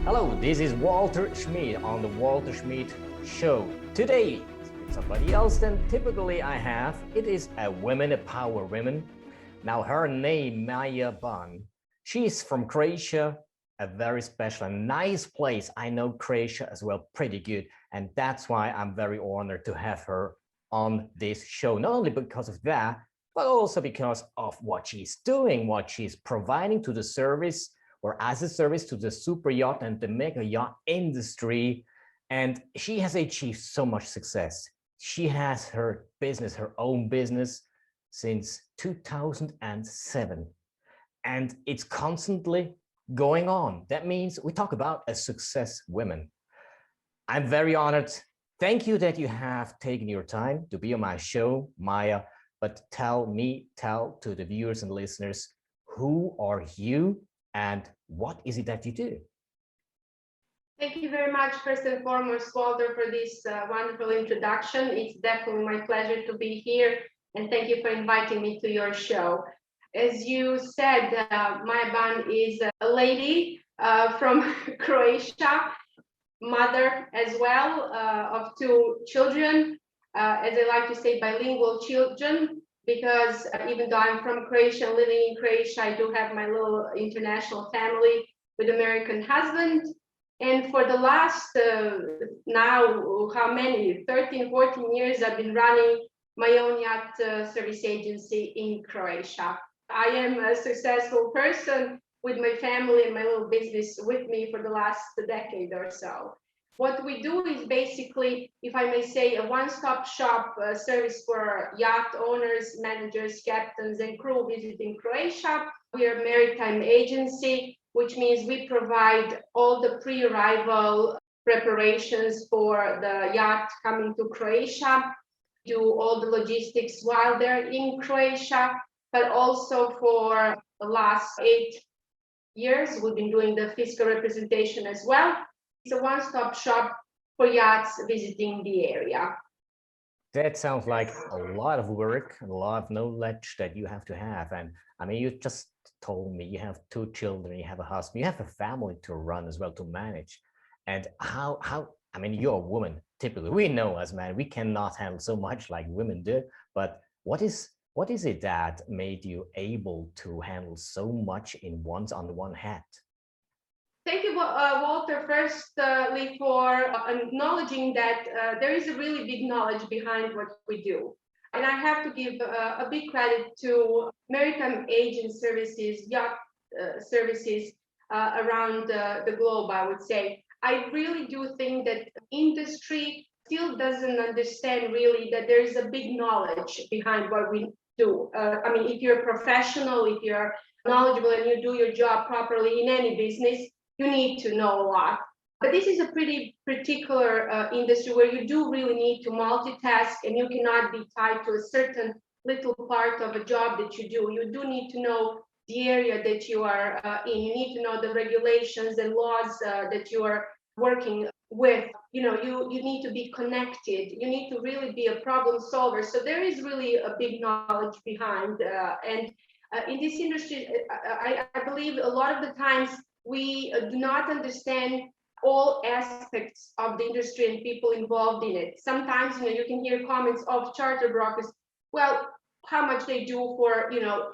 Hello, this is Walter Schmidt on the Walter Schmidt Show. Today, with somebody else than typically I have. It is a woman, a power woman. Now her name, Maja Ban. She's from Croatia, a very special and nice place. I know Croatia as well pretty good. And that's why I'm very honored to have her on this show. Not only because of that, but also because of what she's doing, what she's providing to the service or as a service to the super yacht and the mega yacht industry. And she has achieved so much success. She has her business, her own business, since 2007. And it's constantly going on. That means we talk about a success woman. I'm very honored. Thank you that you have taken your time to be on my show, Maja. But tell to the viewers and listeners, who are you and what is it that you do? Thank you very much, first and foremost, Walter, for this wonderful introduction. It's definitely my pleasure to be here, and thank you for inviting me to your show. As you said, Maja Ban is a lady from Croatia, mother as well of two children, as I like to say, bilingual children, because even though I'm from Croatia, living in Croatia, I do have my little international family with American husband. And for the last, now, how many, 13, 14 years, I've been running my own yacht service agency in Croatia. I am a successful person with my family and my little business with me for the last decade or so. What we do is basically, if I may say, a one-stop shop service for yacht owners, managers, captains, and crew visiting Croatia. We are a maritime agency, which means we provide all the pre-arrival preparations for the yacht coming to Croatia, do all the logistics while they're in Croatia, but also for the last 8 years, we've been doing the fiscal representation as well. It's a one-stop shop for yachts visiting the area. That sounds like a lot of work, a lot of knowledge that you have to have. And I mean, you just told me you have two children, you have a husband, you have a family to run as well, to manage. And how, I mean, you're a woman, typically. We know as men, we cannot handle so much like women do, but what is it that made you able to handle so much on one hat? Thank you, Walter, firstly for acknowledging that there is a really big knowledge behind what we do. And I have to give a big credit to maritime agent services, yacht services around the globe, I would say. I really do think that industry still doesn't understand really that there is a big knowledge behind what we do. I mean, if you're a professional, if you're knowledgeable and you do your job properly in any business, you need to know a lot. But this is a pretty particular industry where you do really need to multitask, and you cannot be tied to a certain little part of a job that you do. You do need to know the area that you are in. You need to know the regulations and laws that you are working with. You know, you need to be connected. You need to really be a problem solver. So there is really a big knowledge behind. And in this industry, I believe a lot of the times we do not understand all aspects of the industry and people involved in it. Sometimes, you can hear comments of charter brokers, well, how much they do for,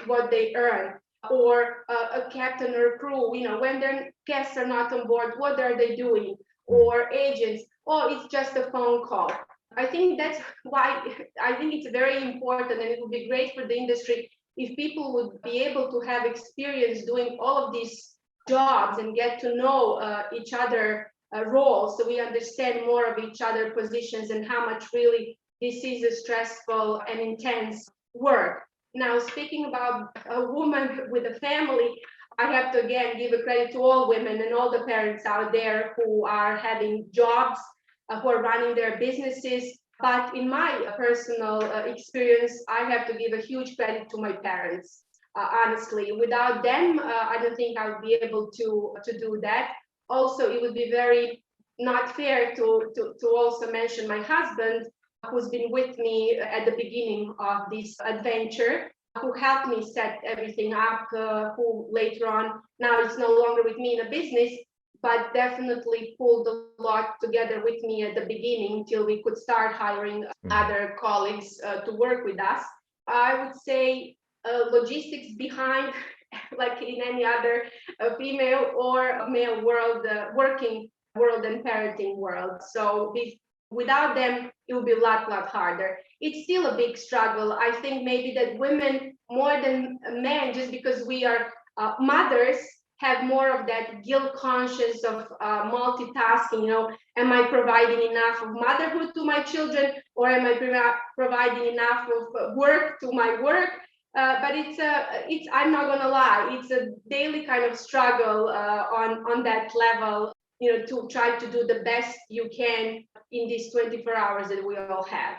what they earn, or a captain or a crew, when their guests are not on board, what are they doing? Or agents, oh, it's just a phone call. I think that's why I think it's very important, and it would be great for the industry if people would be able to have experience doing all of these jobs and get to know each other roles, so we understand more of each other positions and how much really this is a stressful and intense work. Now, speaking about a woman with a family, I have to again give a credit to all women and all the parents out there who are having jobs, who are running their businesses. But in my personal experience, I have to give a huge credit to my parents. Honestly, without them, I don't think I would be able to do that. Also, it would be very not fair to also mention my husband, who's been with me at the beginning of this adventure, who helped me set everything up, who later on, now is no longer with me in a business, but definitely pulled a lot together with me at the beginning till we could start hiring other colleagues to work with us. I would say logistics behind, like in any other female or male world, working world and parenting world. So without them, it will be a lot harder. It's still a big struggle. I think maybe that women more than men, just because we are mothers, have more of that guilt conscious of multitasking. Am I providing enough of motherhood to my children, or am I providing enough of work to my work? But it's I'm not gonna lie, it's a daily kind of struggle on that level, to try to do the best you can in these 24 hours that we all have.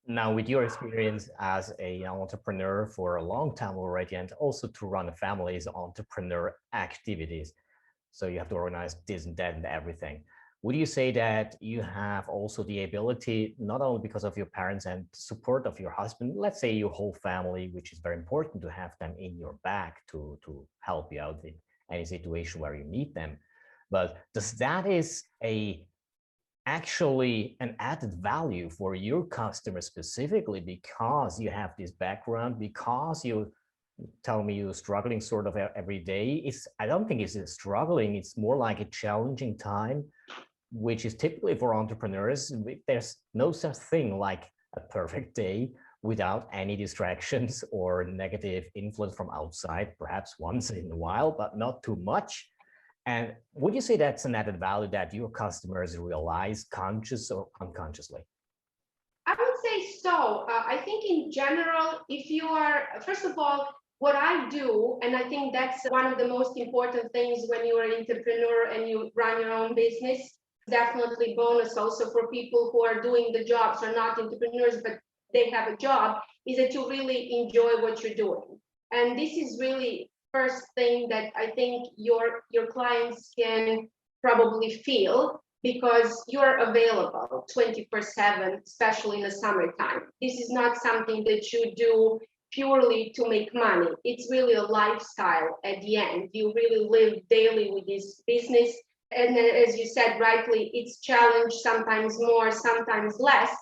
Now, with your experience as an entrepreneur for a long time already, and also to run a family's entrepreneur activities, so you have to organize this and that and everything. Would you say that you have also the ability, not only because of your parents and support of your husband, let's say your whole family, which is very important to have them in your back to help you out in any situation where you need them, but does that is actually an added value for your customers specifically because you have this background, because you tell me you're struggling sort of every day? I don't think it's struggling, it's more like a challenging time, which is typically for entrepreneurs. There's no such thing like a perfect day without any distractions or negative influence from outside, perhaps once in a while, but not too much. And would you say that's an added value that your customers realize, conscious or unconsciously? I would say so. I think in general, if you are, first of all, what I do, and I think that's one of the most important things when you are an entrepreneur and you run your own business, definitely bonus also for people who are doing the jobs, or not entrepreneurs, but they have a job, is that you really enjoy what you're doing. And this is really first thing that I think your clients can probably feel, because you're available 24/7, especially in the summertime. This is not something that you do purely to make money. It's really a lifestyle at the end. You really live daily with this business. And as you said rightly, it's challenged, sometimes more, sometimes less.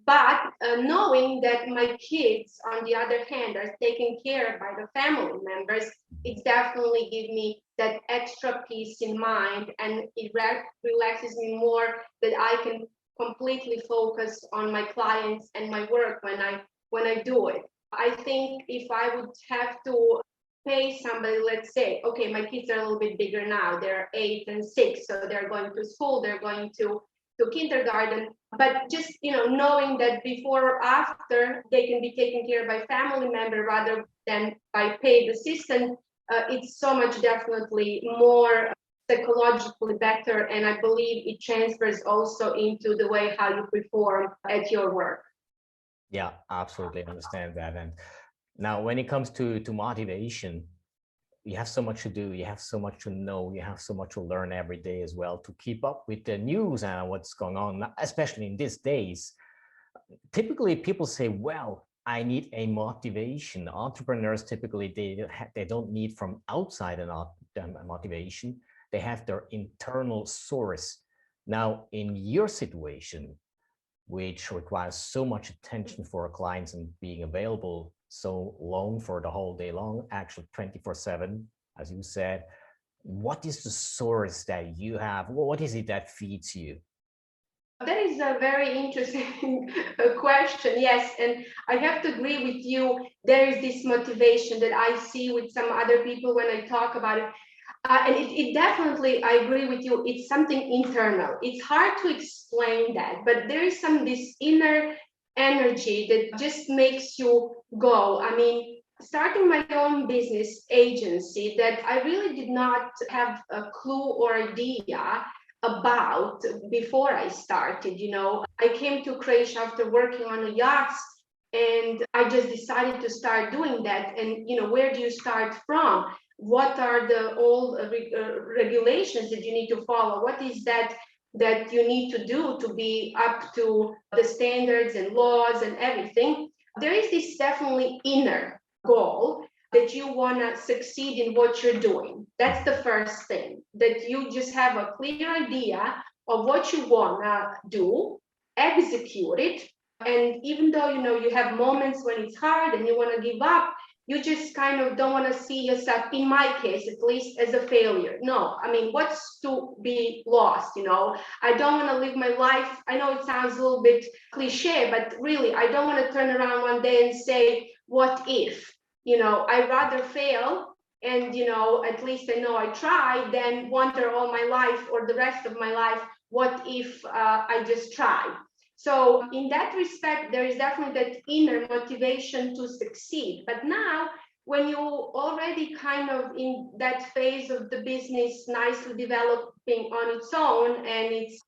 But knowing that my kids, on the other hand, are taken care of by the family members, it definitely gives me that extra peace in mind, and it relaxes me more, that I can completely focus on my clients and my work when I do it. I think if I would have to pay somebody, let's say, okay, my kids are a little bit bigger now, they're 8 and 6, so they're going to school, they're going to kindergarten, but just knowing that before or after they can be taken care of by family member rather than by paid assistant, it's so much definitely more psychologically better, and I believe it transfers also into the way how you perform at your work. Yeah, absolutely understand that. And now when it comes to motivation, you have so much to do, you have so much to know, you have so much to learn every day as well to keep up with the news and what's going on, especially in these days. Typically people say, well, I need a motivation. Entrepreneurs typically they don't need from outside a motivation. They have their internal source. Now in your situation, which requires so much attention for our clients and being available so long for the whole day long, actually 24/7, as you said, what is the source that you have? What is it that feeds you? That is a very interesting question. Yes, and I have to agree with you. There is this motivation that I see with some other people when I talk about it. And it definitely, I agree with you, it's something internal. It's hard to explain that, but there is this inner energy that just makes you go. I mean, starting my own business agency that I really did not have a clue or idea about before I started. I came to Croatia after working on the yachts, and I just decided to start doing that. And where do you start from? What are the old regulations that you need to follow? What is that you need to do to be up to the standards and laws and everything? There is this definitely inner goal. that you want to succeed in what you're doing. That's the first thing, that you just have a clear idea of what you want to do, execute it. And even though, you have moments when it's hard and you want to give up, you just kind of don't want to see yourself, in my case, at least, as a failure. No, I mean, what's to be lost? I don't want to live my life. I know it sounds a little bit cliche, but really, I don't want to turn around one day and say, what if? I'd rather fail and, at least I know I tried than wonder all my life or the rest of my life, what if I just tried? So in that respect, there is definitely that inner motivation to succeed. But now, when you're already kind of in that phase of the business nicely developing on its own, and it's,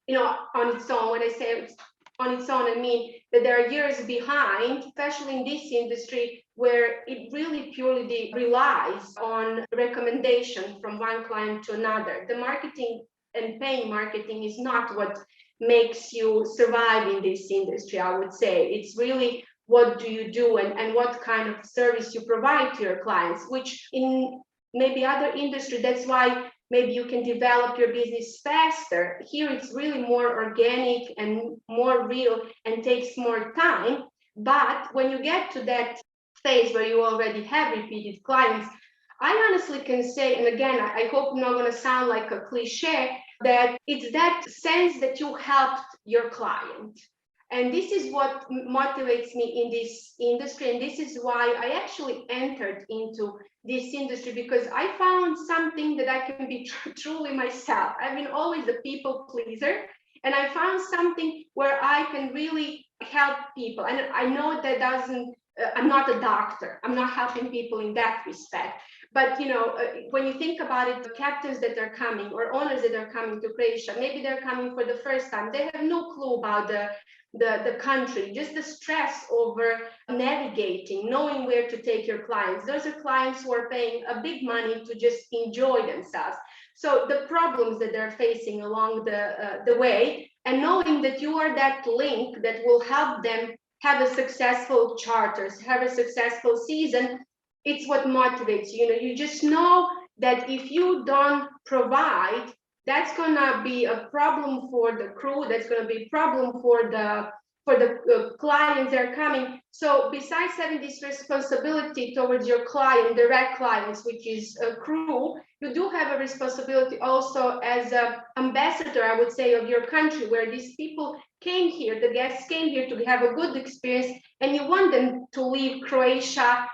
on its own, when I say it's on its own, I mean that there are years behind, especially in this industry, where it really purely relies on recommendation from one client to another. The marketing and paying marketing is not what makes you survive in this industry, I would say. It's really what do you do and what kind of service you provide to your clients, which in maybe other industry, that's why maybe you can develop your business faster. Here it's really more organic and more real and takes more time. But when you get to that phase where you already have repeated clients, I honestly can say, and again, I hope I'm not going to sound like a cliche, that it's that sense that you helped your client. And this is what motivates me in this industry. And this is why I actually entered into this industry, because I found something that I can be truly myself. I've been always a people pleaser. And I found something where I can really help people. And I know that doesn't, I'm not a doctor. I'm not helping people in that respect. But, when you think about it, the captains that are coming or owners that are coming to Croatia, maybe they're coming for the first time. They have no clue about the country, just the stress over navigating, knowing where to take your clients. Those are clients who are paying a big money to just enjoy themselves. So the problems that they're facing along the way, and knowing that you are that link that will help them have a successful charters, have a successful season, it's what motivates you. You just know that if you don't provide, that's going to be a problem for the crew, that's going to be a problem for the clients that are coming. So besides having this responsibility towards your client, direct clients, which is a crew, you do have a responsibility also as an ambassador, I would say, of your country, where these people came here, the guests came here to have a good experience, and you want them to leave Croatia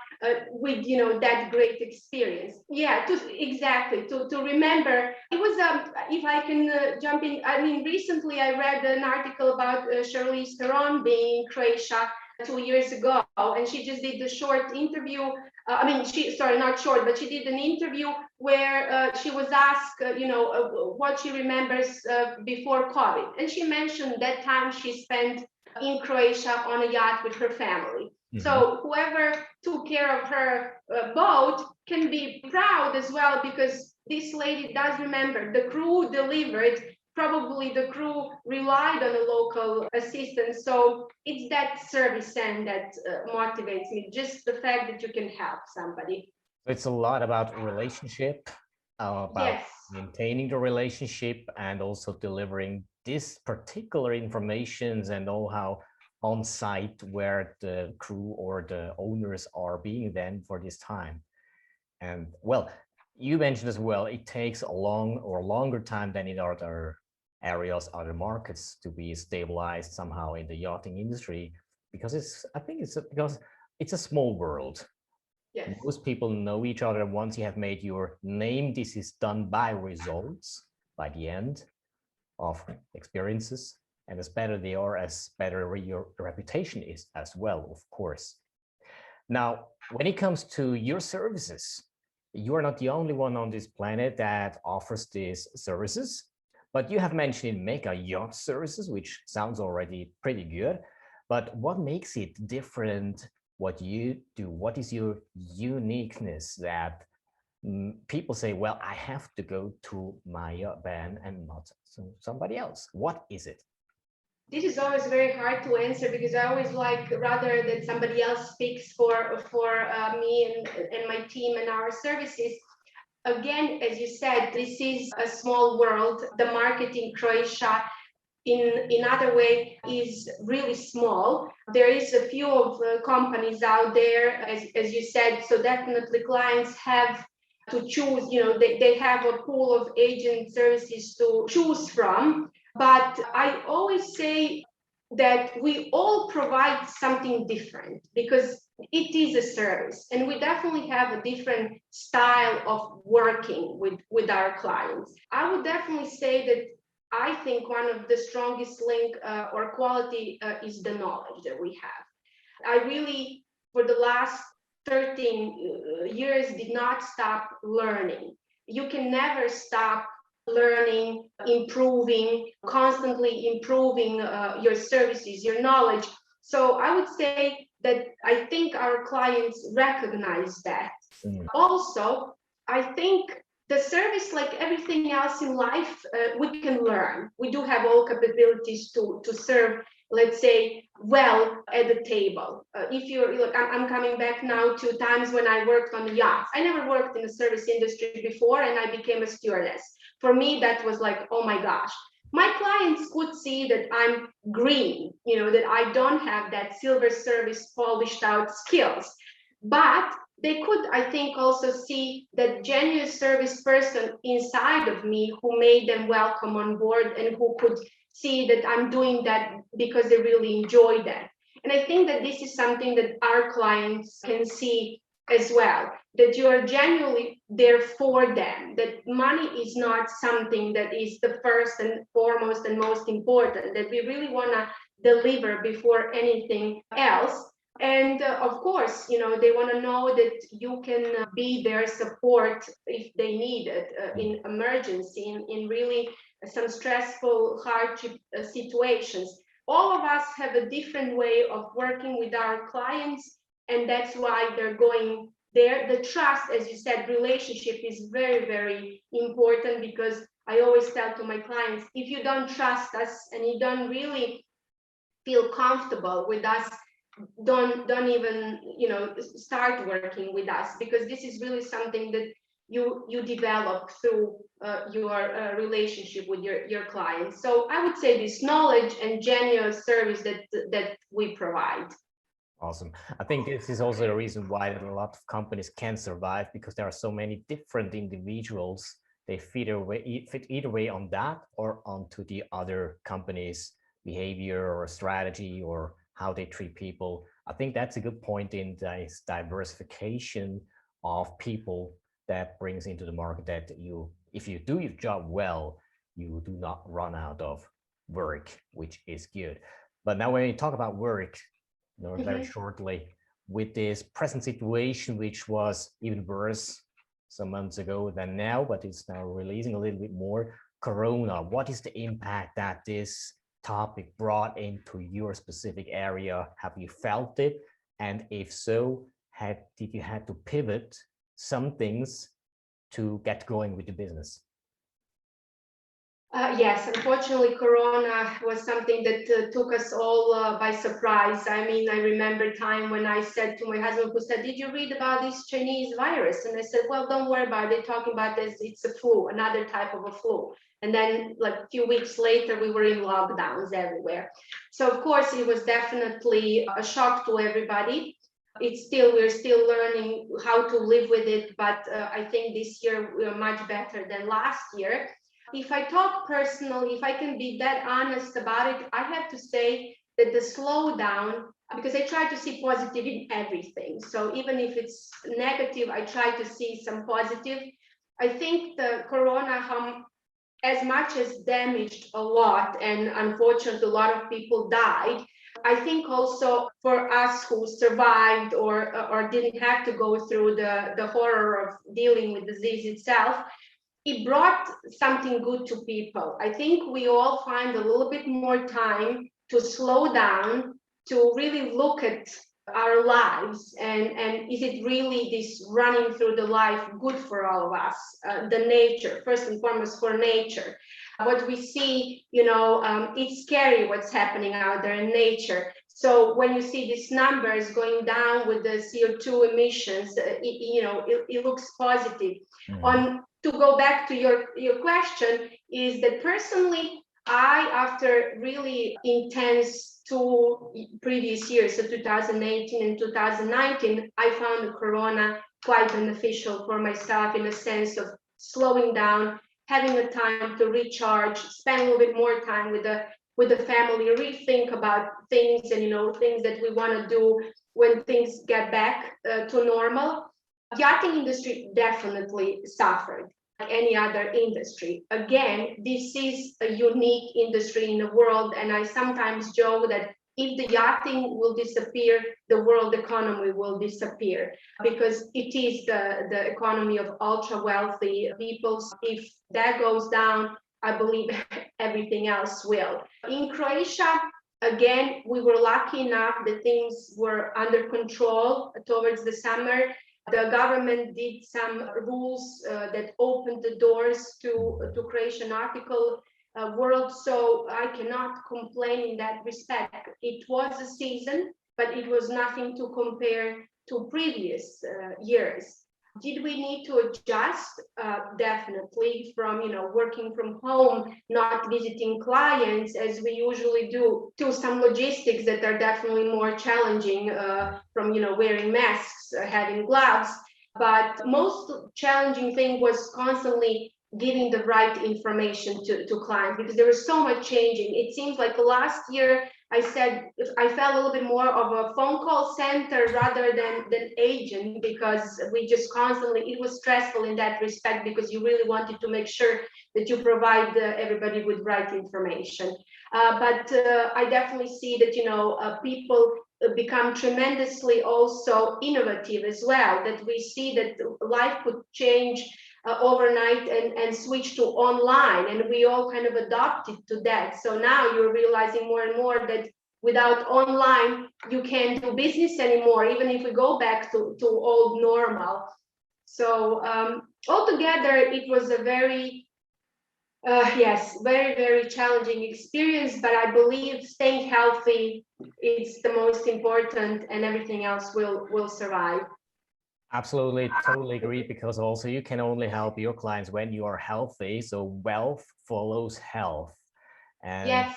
with that great experience. Yeah, to remember. It was if I can jump in, I mean, recently I read an article about Charlize Theron being in Croatia 2 years ago, and she just did the short interview. Not short, but she did an interview where she was asked, what she remembers before COVID, and she mentioned that time she spent in Croatia on a yacht with her family. Mm-hmm. So whoever took care of her boat can be proud as well, because this lady does remember. The crew delivered. Probably the crew relied on a local assistance. So it's that service end that motivates me, just the fact that you can help somebody. It's a lot about relationship, about yes, maintaining the relationship, and also delivering this particular information and know-how on site where the crew or the owners are being then for this time. And well, you mentioned as well, it takes a longer time than in other areas, other markets to be stabilized somehow in the yachting industry, because because it's a small world. Yes. Most people know each other. Once you have made your name, this is done by results, by the end of experiences. And as better they are, as better your reputation is as well, of course. Now, when it comes to your services, you are not the only one on this planet that offers these services, but you have mentioned Mega Yacht Services, which sounds already pretty good. But what makes it different, what you do? What is your uniqueness that people say, well, I have to go to Maja Ban and not somebody else? What is it? This is always very hard to answer because I always like rather that somebody else speaks for me and my team and our services. Again, as you said, this is a small world. The market in Croatia in other way is really small. There is a few of companies out there, as you said, so definitely clients have to choose, they have a pool of agent services to choose from. But I always say that we all provide something different because it is a service and we definitely have a different style of working with our clients. I would definitely say that I think one of the strongest link or quality is the knowledge that we have. I really, for the last 13 years, did not stop learning. You can never stop learning, improving, constantly improving your services, your knowledge. So I would say that I think our clients recognize that. Also, I think the service, like everything else in life, we can learn. We do have all capabilities to serve, let's say, well at the table. If you're, look, I'm coming back now to times when I worked on yachts. I never worked in the service industry before, and I became a stewardess. For me, that was like, oh my gosh. My clients could see that I'm green, that I don't have that silver service polished out skills. But they could, I think, also see that genuine service person inside of me who made them welcome on board and who could see that I'm doing that because they really enjoy that. And I think that this is something that our clients can see as well, that you are genuinely there for them, that money is not something that is the first and foremost and most important, that we really want to deliver before anything else. And of course, they want to know that you can be their support if they need it in emergency, in really some stressful hardship situations. All of us have a different way of working with our clients, and that's why they're going there. The trust, as you said, relationship is very, very important, because I always tell to my clients, if you don't trust us and you don't really feel comfortable with us, don't even start working with us, because this is really something that you develop through your relationship with your clients. So I would say this knowledge and genuine service that we provide. Awesome. I think this is also the reason why a lot of companies can survive, because there are so many different individuals. They fit either way on that or onto the other company's behavior or strategy or how they treat people. I think that's a good point in this diversification of people that brings into the market, that if you do your job well, you do not run out of work, which is good. But now when we talk about work, very shortly, with this present situation, which was even worse some months ago than now, but it's now releasing a little bit more, Corona, what is the impact that this topic brought into your specific area? Have you felt it? And if so, did you have to pivot some things to get going with the business? Yes, unfortunately, Corona was something that took us all by surprise. I mean, I remember a time when I said to my husband, who said, "Did you read about this Chinese virus?" And I said, "Well, don't worry about it. They're talking about this. It's a flu, another type of a flu." And then, like a few weeks later, we were in lockdowns everywhere. So, of course, it was definitely a shock to everybody. We're still learning how to live with it, but I think this year we are much better than last year. If I talk personally, if I can be that honest about it, I have to say that the slowdown, because I try to see positive in everything. So even if it's negative, I try to see some positive. I think the Corona, as much as damaged a lot, and unfortunately a lot of people died, I think also for us who survived or didn't have to go through the horror of dealing with the disease itself, it brought something good to people. I think we all find a little bit more time to slow down, to really look at our lives, and is it really this running through the life good for all of us? The nature, first and foremost, for nature. what we see, it's scary what's happening out there in nature. So when you see these numbers going down with the CO2 emissions, it looks positive. To go back to your question, is that personally, after really intense 2 previous years, so 2018 and 2019, I found the Corona quite beneficial for myself in a sense of slowing down, having a time to recharge, spend a little bit more time with the family, rethink about things and things that we want to do when things get back to normal. Yachting industry definitely suffered like any other industry. Again, this is a unique industry in the world, and I sometimes joke that if the yachting will disappear, the world economy will disappear, because it is the economy of ultra wealthy people. If that goes down, I believe everything else will. In Croatia, again, we were lucky enough that things were under control towards the summer. The government did some rules that opened the doors to Croatian nautical world, so I cannot complain in that respect. It was a season, but it was nothing to compare to previous years. Did we need to adjust? Definitely, from working from home, not visiting clients as we usually do, to some logistics that are definitely more challenging, from wearing masks, having gloves. But most challenging thing was constantly giving the right information to clients, because there was so much changing. It seems like last year I said I felt a little bit more of a phone call center rather than agent, because we just constantly, it was stressful in that respect, because you really wanted to make sure that you provide everybody with right information. But I definitely see that people become tremendously also innovative as well, that we see that life could change overnight and switch to online, and we all kind of adopted to that. So now you're realizing more and more that without online you can't do business anymore, even if we go back to old normal. So altogether it was a very very, very challenging experience, but I believe staying healthy is the most important, and everything else will survive. Absolutely, totally agree, because also you can only help your clients when you are healthy. So wealth follows health. And yes,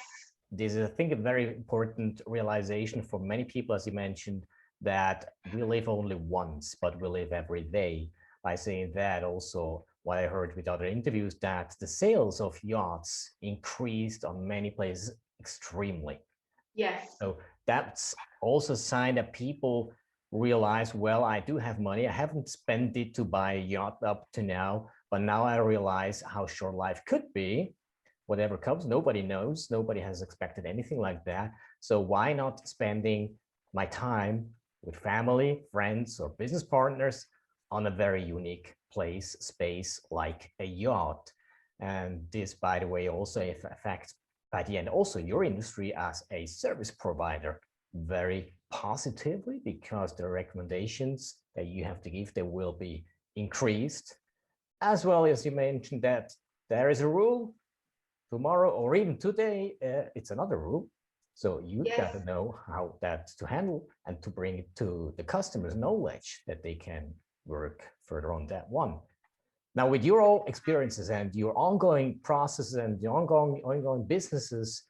this is, I think, a very important realization for many people, as you mentioned, that we live only once, but we live every day. By saying that, also what I heard with other interviews, that the sales of yachts increased on many places extremely. yes. So that's also a sign that people realize, well, I do have money. I haven't spent it to buy a yacht up to now, but now I realize how short life could be. Whatever comes, nobody knows. Nobody has expected anything like that. So why not spending my time with family, friends, or business partners on a very unique space like a yacht? And this, by the way, also affects, by the end, also your industry as a service provider very positively, because the recommendations that you have to give, they will be increased, as well as you mentioned that there is a rule tomorrow or even today, it's another rule. So you Yes. got to know how that to handle and to bring it to the customer's knowledge that they can work further on that one. Now, with your own experiences and your ongoing processes and the ongoing businesses,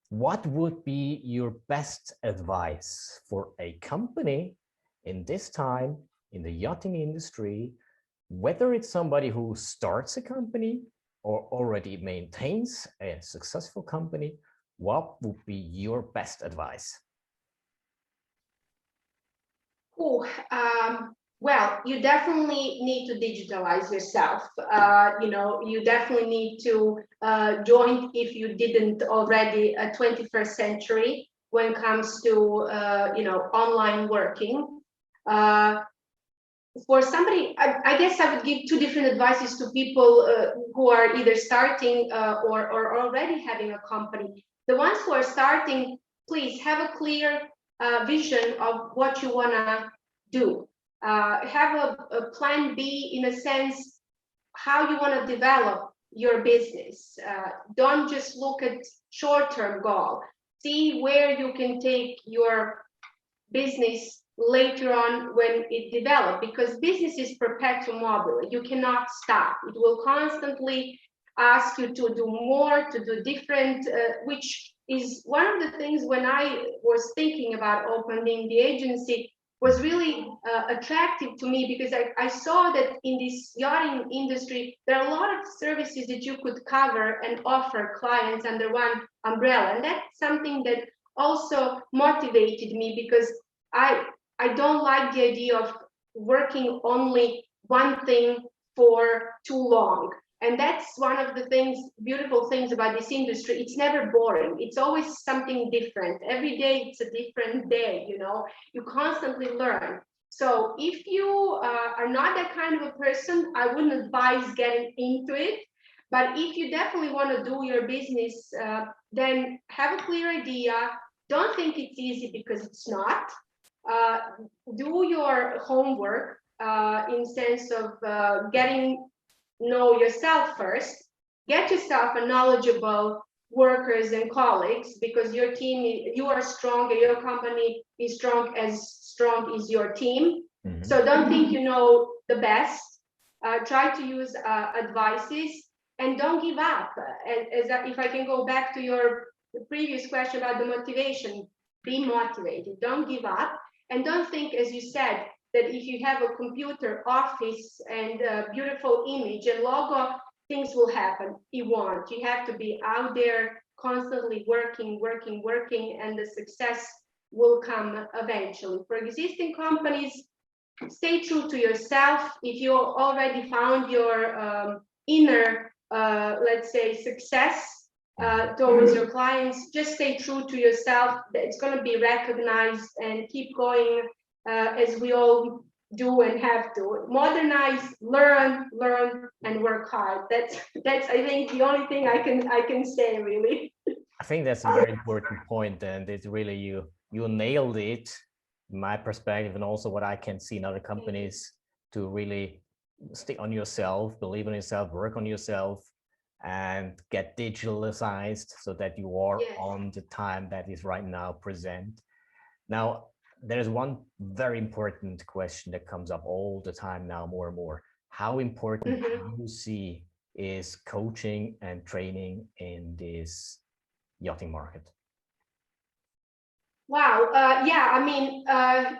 what would be your best advice for a company in this time in the yachting industry, whether it's somebody who starts a company or already maintains a successful company? What would be your best advice? Well, you definitely need to digitalize yourself. You definitely need to join, if you didn't already, a 21st century when it comes to online working. For somebody, I guess I would give two different advices to people who are either starting or already having a company. The ones who are starting, please have a clear vision of what you want to do. Have a plan B, in a sense, how you want to develop your business. Don't just look at short-term goal. See where you can take your business later on when it develops, because business is perpetual mobile. You cannot stop. It will constantly ask you to do more, to do different, which is one of the things when I was thinking about opening the agency was really attractive to me, because I saw that in this yachting industry, there are a lot of services that you could cover and offer clients under one umbrella. And that's something that also motivated me, because I don't like the idea of working only one thing for too long. And that's one of the beautiful things about this industry. It's never boring. It's always something different. Every day it's a different day, you constantly learn. So if you are not that kind of a person, I wouldn't advise getting into it. But if you definitely want to do your business, then have a clear idea. Don't think it's easy, because it's not. Do your homework in sense of getting know yourself first. Get yourself a knowledgeable workers and colleagues, because your team, you are strong and your company is strong as your team. Mm-hmm. So don't think you know the best. Try to use advices and don't give up. If I can go back to your previous question about the motivation, be motivated. Don't give up. And don't think, as you said, that if you have a computer office and a beautiful image and logo, things will happen. It won't. You have to be out there constantly working, and the success will come eventually. For existing companies, stay true to yourself. If you already found your inner, let's say, success towards your clients, just stay true to yourself. It's going to be recognized, and keep going. As we all do and have to modernize, learn, and work hard. That's I think the only thing I can say, really. I think that's a very important point, and it's really you nailed it, my perspective, and also what I can see in other companies, to really stick on yourself, believe in yourself, work on yourself, and get digitalized so that you are on the time that is right now present. Now, there's one very important question that comes up all the time now, more and more. How important do you see is coaching and training in this yachting market? Wow. I mean,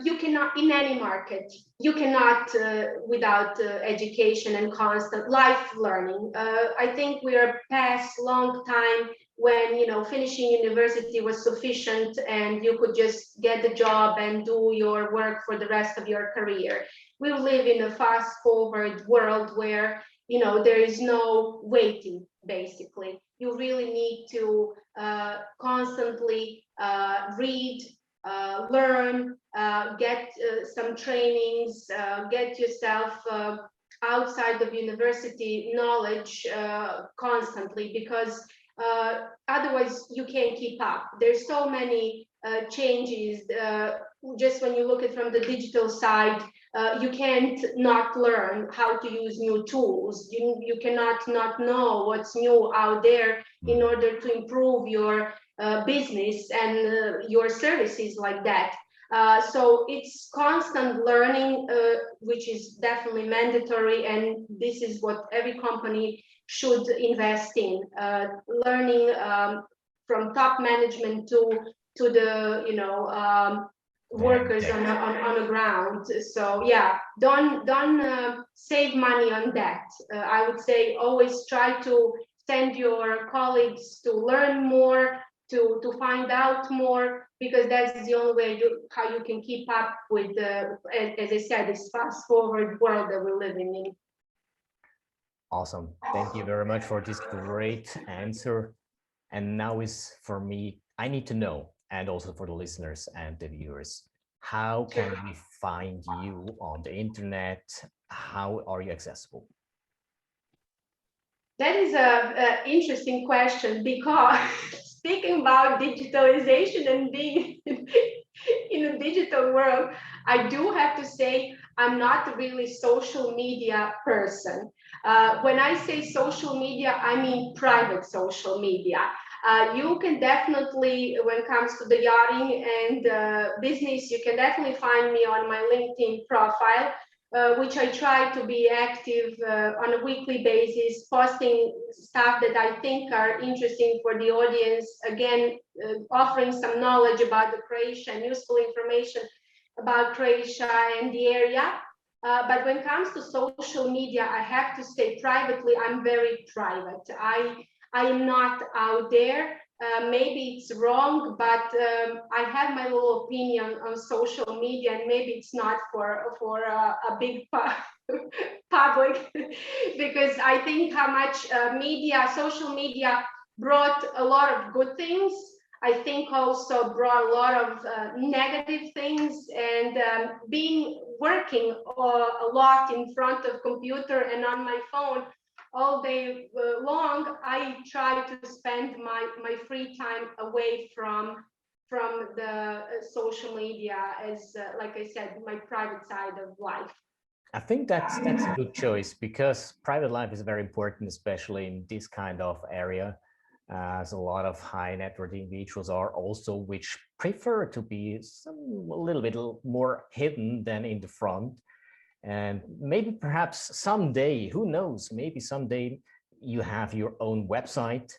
you cannot, in any market, you cannot without education and constant life learning. I think we are past long time when, finishing university was sufficient and you could just get the job and do your work for the rest of your career. We live in a fast forward world where, there is no waiting, basically. You really need to constantly read, learn, get some trainings, get yourself outside of university knowledge constantly, because otherwise you can't keep up. There's so many changes. Just when you look at from the digital side, you can't not learn how to use new tools. You cannot not know what's new out there in order to improve your business and your services like that. So it's constant learning, which is definitely mandatory, and this is what every company should invest in, learning from top management to the workers on the ground. So yeah, don't save money on that. I would say always try to send your colleagues to learn more, to find out more, because that's the only way how you can keep up with as I said, this fast forward world that we're living in. Awesome. Thank you very much for this great answer. And now is for me, I need to know, and also for the listeners and the viewers, how can we find you on the internet? How are you accessible? That is an interesting question, because speaking about digitalization and being in a digital world, I do have to say I'm not a really social media person. When I say social media, I mean private social media. You can definitely, when it comes to the yachting and business, you can definitely find me on my LinkedIn profile, which I try to be active on a weekly basis, posting stuff that I think are interesting for the audience. Again, offering some knowledge about the Croatia and useful information about Croatia and the area. But when it comes to social media, I have to say privately, I'm very private. I am not out there. Maybe it's wrong, but I have my little opinion on social media, and maybe it's not for a big public, because I think how much social media brought a lot of good things. I think also brought a lot of negative things, and working a lot in front of computer and on my phone all day long, I try to spend my free time away from the social media as, like I said, my private side of life. I think that's a good choice, because private life is very important, especially in this kind of area, as a lot of high net worth individuals are also, which prefer to be a little bit more hidden than in the front. And maybe perhaps someday, who knows, maybe someday you have your own website,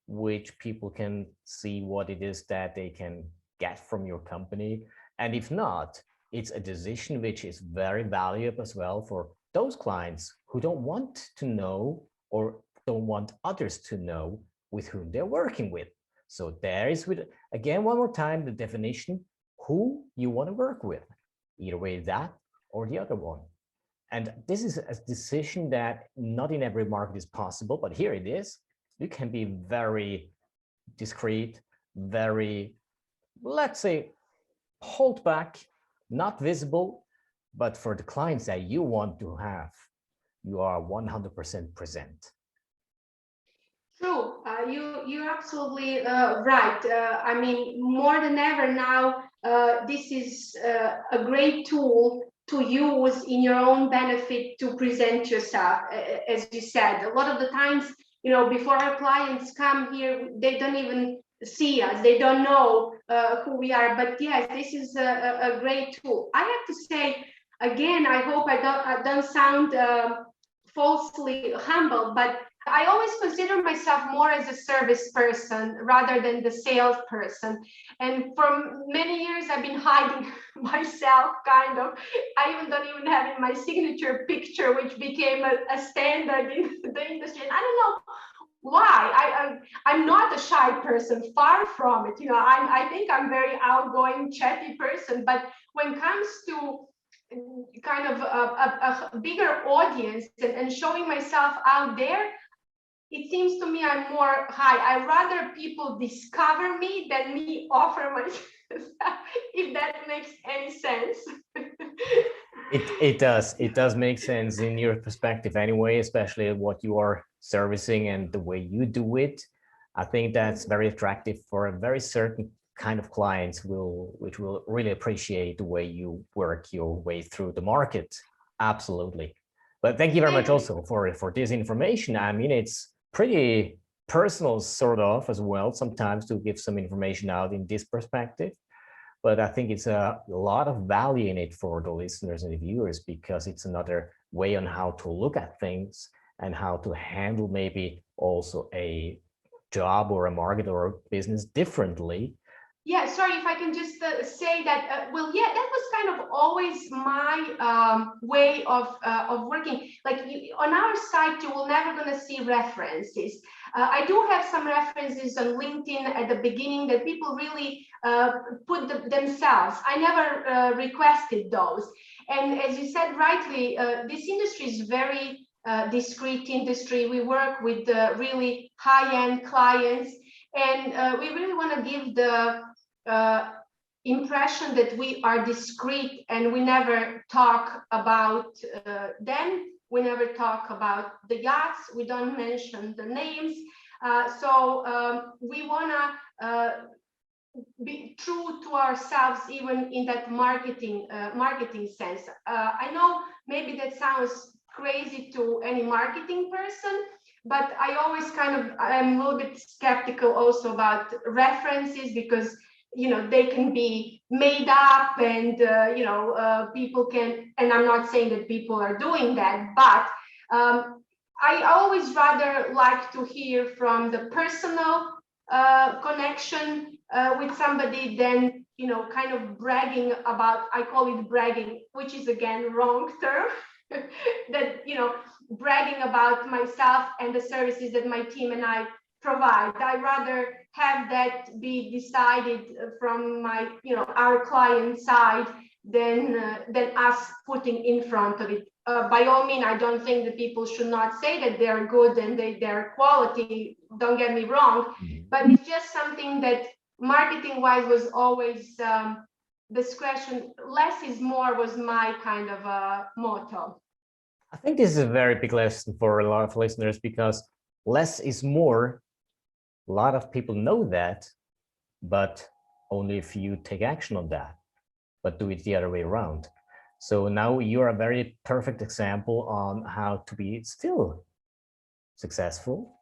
which people can see what it is that they can get from your company. And if not, it's a decision which is very valuable as well for those clients who don't want to know or don't want others to know with whom they're working with. So there is, again, one more time, the definition, who you want to work with, either way that or the other one. And this is a decision that not in every market is possible, but here it is. You can be very discreet, very, let's say, hold back, not visible, but for the clients that you want to have, you are 100% present. True, you're absolutely right. I mean, more than ever now, this is a great tool to use in your own benefit to present yourself. As you said, a lot of the times, before our clients come here, they don't even see us, they don't know who we are. But yes, this is a great tool. I have to say, again, I hope I don't sound falsely humble, but I always consider myself more as a service person rather than the sales person. And for many years, I've been hiding myself, kind of. I don't even have in my signature picture, which became a standard in the industry. And I don't know why. I'm not a shy person, far from it. I think I'm very outgoing, chatty person. But when it comes to kind of a bigger audience and showing myself out there, it seems to me I'm more high. I rather people discover me than me offer myself, if that makes any sense. It does make sense in your perspective anyway, especially what you are servicing and the way you do it. I think that's very attractive for a very certain kind of clients which will really appreciate the way you work your way through the market. Absolutely. But thank you very much also for this information. I mean, it's pretty personal sort of as well sometimes to give some information out in this perspective. But I think it's a lot of value in it for the listeners and the viewers, because it's another way on how to look at things and how to handle maybe also a job or a market or a business differently. Yeah, sorry if I can just say that. Well, yeah, that was kind of always my way of working. Like on our site, you will never gonna see references. I do have some references on LinkedIn at the beginning that people really put themselves. I never requested those. And as you said rightly, this industry is very discreet industry. We work with really high-end clients, and we really want to give the impression that we are discreet and we never talk about them. We never talk about the yachts. We don't mention the names. So we want to be true to ourselves, even in that marketing sense. I know maybe that sounds crazy to any marketing person, but I always I'm a little bit skeptical also about references, because they can be made up, and people can, and I'm not saying that people are doing that, but I always rather like to hear from the personal connection with somebody than kind of bragging about, I call it bragging, which is again wrong term, that bragging about myself and the services that my team and I provide. I rather have that be decided from my our client side than us putting in front of it. By all means, I don't think that people should not say that they're good and they're quality. Don't get me wrong, but it's just something that marketing-wise was always discretion. Less is more was my kind of motto. I think this is a very big lesson for a lot of listeners, because less is more. A lot of people know that, but only if you take action on that, but do it the other way around. So now you're a very perfect example on how to be still successful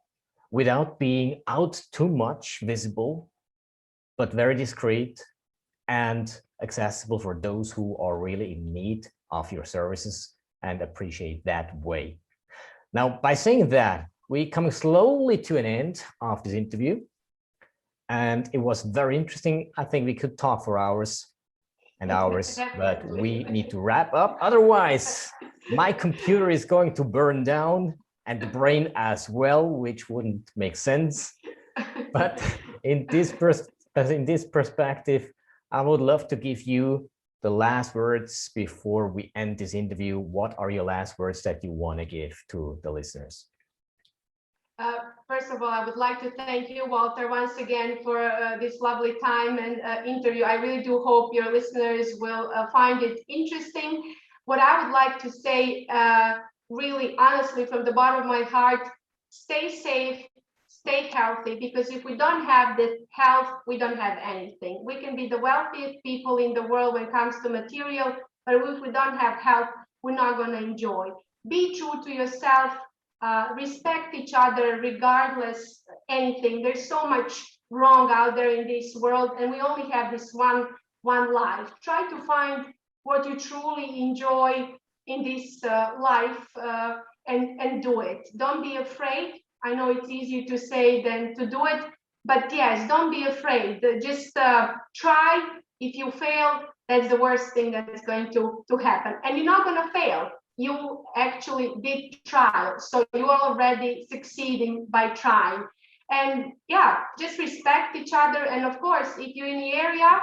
without being out too much visible, but very discreet and accessible for those who are really in need of your services and appreciate that way. Now, by saying that, we're coming slowly to an end of this interview, and it was very interesting. I think we could talk for hours and hours, but we need to wrap up. Otherwise, my computer is going to burn down, and the brain as well, which wouldn't make sense. But in this perspective, I would love to give you the last words before we end this interview. What are your last words that you want to give to the listeners? First of all, I would like to thank you, Walter, once again for this lovely time and interview. I really do hope your listeners will find it interesting. What I would like to say, really honestly, from the bottom of my heart, stay safe, stay healthy, because if we don't have the health, we don't have anything. We can be the wealthiest people in the world when it comes to material, but if we don't have health, we're not going to enjoy. Be true to yourself. Respect each other regardless anything. There's so much wrong out there in this world, and we only have this one life. Try to find what you truly enjoy in this life, and do it. Don't be afraid. I know it's easier to say than to do it, but yes, don't be afraid. Just try. If you fail, that's the worst thing that's going to happen, and you're not going to fail. You actually did try, so you're already succeeding by trying. And yeah, just respect each other. And of course, if you're in the area,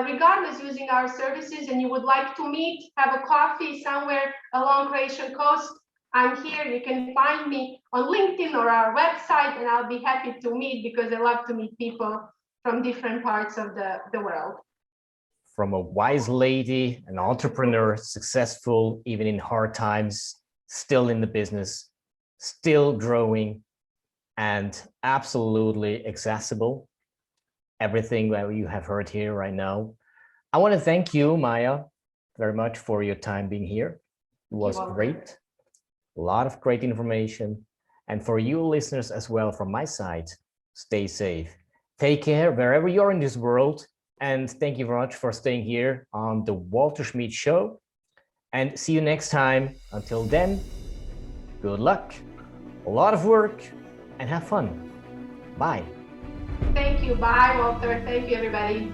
regardless, using our services, and you would like to meet, have a coffee somewhere along Croatian coast, I'm here. You can find me on LinkedIn or our website, and I'll be happy to meet, because I love to meet people from different parts of the world. From a wise lady, an entrepreneur, successful even in hard times, still in the business, still growing, and absolutely accessible. Everything that you have heard here right now. I want to thank you, Maja, very much for your time being here. It was great. A lot of great information. And for you listeners as well, from my side, stay safe. Take care wherever you're in this world. And thank you very much for staying here on the Walter Schmid Show. And see you next time. Until then, good luck, a lot of work, and have fun. Bye. Thank you. Bye, Walter. Thank you, everybody.